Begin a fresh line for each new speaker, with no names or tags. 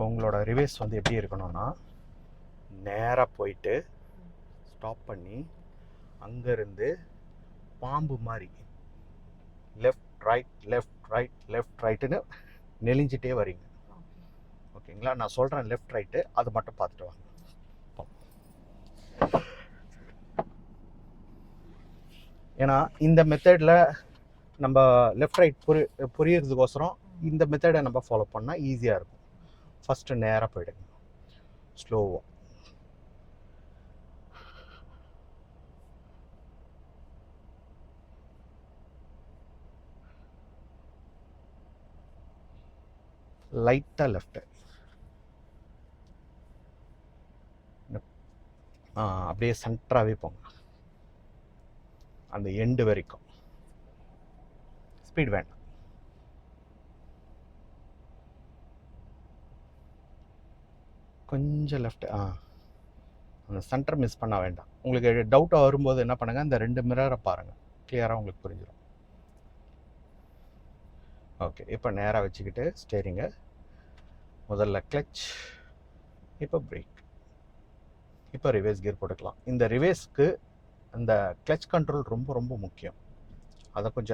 உங்களோட ரிவேஸ் வந்து எப்படி இருக்கணும்னா, நேராக போயிட்டு ஸ்டாப் பண்ணி அங்கேருந்து பாம்பு மாதிரி left right left right left ரைட்டுன்னு நெளிஞ்சிட்டே வரீங்க. ஓகேங்களா? நான் சொல்கிறேன் லெஃப்ட் ரைட்டு, அது மட்டும் பார்த்துட்டு வாங்க. ஏன்னா இந்த மெத்தடில் நம்ம லெஃப்ட் ரைட் புரியறதுக்கோசரம் இந்த மெத்தடை நம்ம ஃபாலோ பண்ணால் ஈஸியாக இருக்கும். ஃபஸ்ட்டு நேராக போயிடுங்க, ஸ்லோவாக. லைட்டாக லெஃப்ட்டு, அப்படியே சென்டராகவே போங்க அந்த எண்டு வரைக்கும். ஸ்பீட் வேண்டாம். கொஞ்சம் லெஃப்ட். அந்த சென்டர் மிஸ் பண்ண வேண்டாம். உங்களுக்கு டவுட்டாக வரும்போது என்ன பண்ணுங்கள், இந்த 2 மிரரை பாருங்கள், கிளியராக உங்களுக்கு புரிஞ்சிடும். ஓகே, இப்போ நேராக வச்சுக்கிட்டு ஸ்டேரிங்கை முதல்ல கிளச், இப்போ பிரேக், இப்போ ரிவேஸ் கியர் போட்டுக்கலாம். இந்த ரிவேஸ்க்கு அந்த கிளச் கண்ட்ரோல் ரொம்ப ரொம்ப முக்கியம். அதை கொஞ்சம்